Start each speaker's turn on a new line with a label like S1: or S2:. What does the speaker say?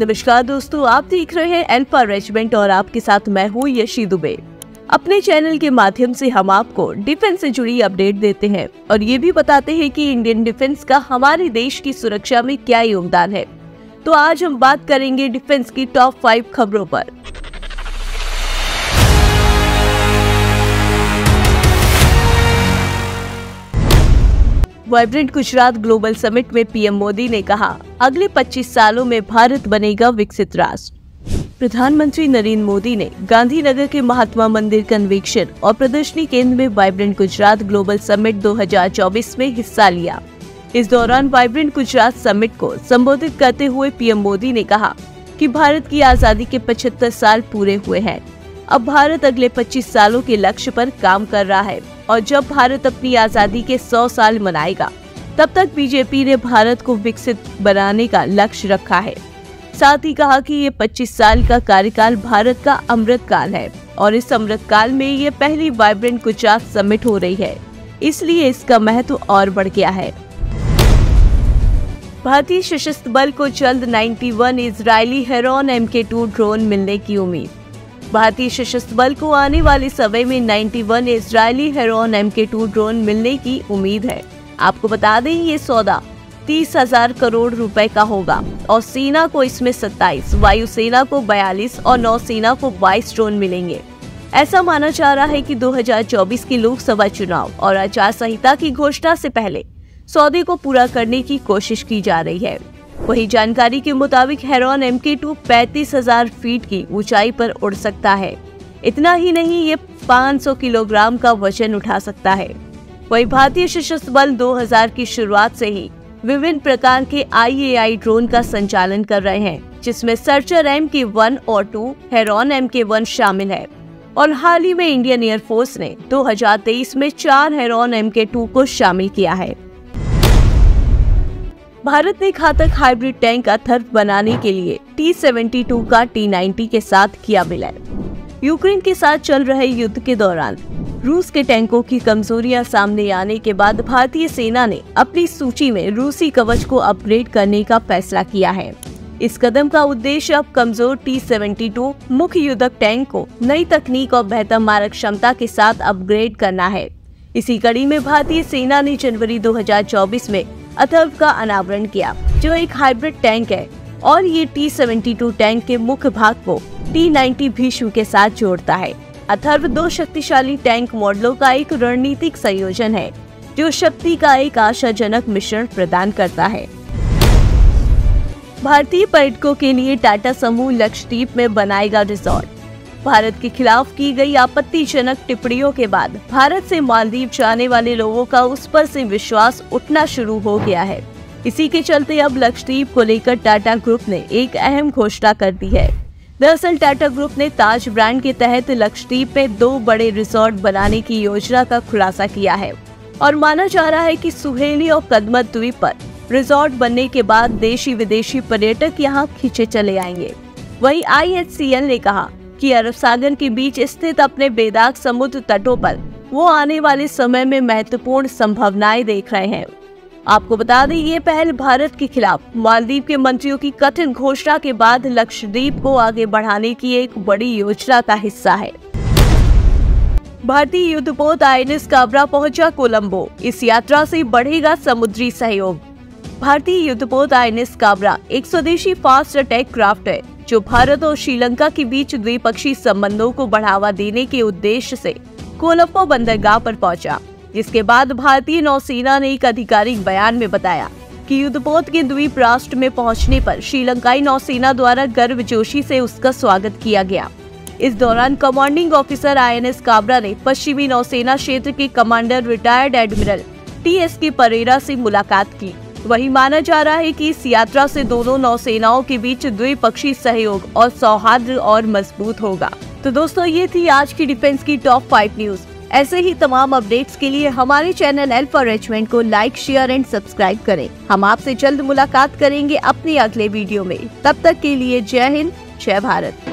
S1: नमस्कार दोस्तों, आप देख रहे हैं अल्फा रेजिमेंट और आपके साथ मैं हूँ यशी दुबे। अपने चैनल के माध्यम से हम आपको डिफेंस से जुड़ी अपडेट देते हैं और ये भी बताते हैं कि इंडियन डिफेंस का हमारे देश की सुरक्षा में क्या योगदान है। तो आज हम बात करेंगे डिफेंस की टॉप 5 खबरों पर। वाइब्रेंट गुजरात ग्लोबल समिट में पीएम मोदी ने कहा, अगले 25 सालों में भारत बनेगा विकसित राष्ट्र। प्रधानमंत्री नरेंद्र मोदी ने गांधीनगर के महात्मा मंदिर कन्वेंशन और प्रदर्शनी केंद्र में वाइब्रेंट गुजरात ग्लोबल समिट 2024 में हिस्सा लिया। इस दौरान वाइब्रेंट गुजरात समिट को संबोधित करते हुए पीएम मोदी ने कहा कि भारत की आजादी के 75 साल पूरे हुए हैं। अब भारत अगले 25 सालों के लक्ष्य पर काम कर रहा है और जब भारत अपनी आजादी के 100 साल मनाएगा तब तक बीजेपी ने भारत को विकसित बनाने का लक्ष्य रखा है। साथ ही कहा कि ये 25 साल का कार्यकाल भारत का अमृत काल है और इस अमृत काल में ये पहली वाइब्रेंट गुजरात समिट हो रही है, इसलिए इसका महत्व और बढ़ गया है। भारतीय सशस्त्र बल को जल्द 91 इजरायली हेरॉन MK2 ड्रोन मिलने की उम्मीद। भारतीय सशस्त्र बल को आने वाले समय में 91 इजरायली हेरॉन MK2 ड्रोन मिलने की उम्मीद है। आपको बता दें, ये सौदा 30,000 करोड़ रुपए का होगा और सेना को इसमें 27, वायुसेना को 42 और नौसेना को 22 ड्रोन मिलेंगे। ऐसा माना जा रहा है कि 2024 के लोकसभा चुनाव और आचार संहिता की घोषणा से पहले सौदे को पूरा करने की कोशिश की जा रही है। वही जानकारी के मुताबिक हेरॉन MK2 35,000 फीट की ऊंचाई पर उड़ सकता है। इतना ही नहीं, ये 500 किलोग्राम का वजन उठा सकता है। वही भारतीय सशस्त्र बल 2000 की शुरुआत से ही विभिन्न प्रकार के IAI ड्रोन का संचालन कर रहे हैं, जिसमें सर्चर MK1 और 2, हेरॉन MK1 शामिल है। और हाल ही में इंडियन एयरफोर्स ने 2023 में 4 हेरॉन MK2 को शामिल किया है। भारत ने घातक हाइब्रिड टैंक अथर्व बनाने के लिए T-72 का T-90 के साथ किया विलय। यूक्रेन के साथ चल रहे युद्ध के दौरान रूस के टैंकों की कमजोरियां सामने आने के बाद भारतीय सेना ने अपनी सूची में रूसी कवच को अपग्रेड करने का फैसला किया है। इस कदम का उद्देश्य अब कमजोर T-72 मुख्य युद्धक टैंक को नई तकनीक और बेहतर मारक क्षमता के साथ अपग्रेड करना है। इसी कड़ी में भारतीय सेना ने जनवरी 2024 में अथर्व का अनावरण किया, जो एक हाइब्रिड टैंक है और ये T-72 टैंक के मुख्य भाग को T-90 भीष्म के साथ जोड़ता है। अथर्व 2 शक्तिशाली टैंक मॉडलों का एक रणनीतिक संयोजन है, जो शक्ति का एक आशाजनक मिश्रण प्रदान करता है। भारतीय पर्यटकों के लिए टाटा समूह लक्षद्वीप में बनाएगा रिजॉर्ट। भारत के खिलाफ की गई आपत्तिजनक टिप्पणियों के बाद भारत से मालदीव जाने वाले लोगों का उस पर से विश्वास उठना शुरू हो गया है। इसी के चलते अब लक्षद्वीप को लेकर टाटा ग्रुप ने एक अहम घोषणा कर दी है। दरअसल टाटा ग्रुप ने ताज ब्रांड के तहत लक्षद्वीप में 2 बड़े रिजॉर्ट बनाने की योजना का खुलासा किया है और माना जा रहा है कि सुहेली और कदमत द्वीप पर रिजॉर्ट बनने के बाद देशी विदेशी पर्यटक यहाँ खींचे चले आएंगे। वहीं IHCL ने कहा कि अरब सागर के बीच स्थित अपने बेदाग समुद्र तटों पर वो आने वाले समय में महत्वपूर्ण संभावनाएं देख रहे हैं। आपको बता दें, ये पहल भारत के खिलाफ मालदीव के मंत्रियों की कठिन घोषणा के बाद लक्षद्वीप को आगे बढ़ाने की एक बड़ी योजना का हिस्सा है। भारतीय युद्धपोत INS काबरा पहुंचा कोलंबो, इस यात्रा से बढ़ेगा समुद्री सहयोग। भारतीय युद्धपोत INS काबरा एक स्वदेशी फास्ट अटैक क्राफ्ट है, जो भारत और श्रीलंका के बीच द्विपक्षीय संबंधों को बढ़ावा देने के उद्देश्य से कोलंबो बंदरगाह पर पहुंचा, जिसके बाद भारतीय नौसेना ने एक आधिकारिक बयान में बताया कि युद्धपोत के द्वीप राष्ट्र में पहुंचने पर श्रीलंकाई नौसेना द्वारा गर्मजोशी से उसका स्वागत किया गया। इस दौरान कमांडिंग ऑफिसर INS काबरा ने पश्चिमी नौसेना क्षेत्र के commander retired admiral TSK Perera से मुलाकात की। वही माना जा रहा है कि इस यात्रा से दोनों नौसेनाओं के बीच द्विपक्षीय सहयोग और सौहार्द और मजबूत होगा। तो दोस्तों, ये थी आज की डिफेंस की टॉप 5 न्यूज। ऐसे ही तमाम अपडेट्स के लिए हमारे चैनल अल्फा रेजिमेंट को लाइक, शेयर एंड सब्सक्राइब करें। हम आपसे जल्द मुलाकात करेंगे अपने अगले वीडियो में। तब तक के लिए जय हिंद, जय भारत।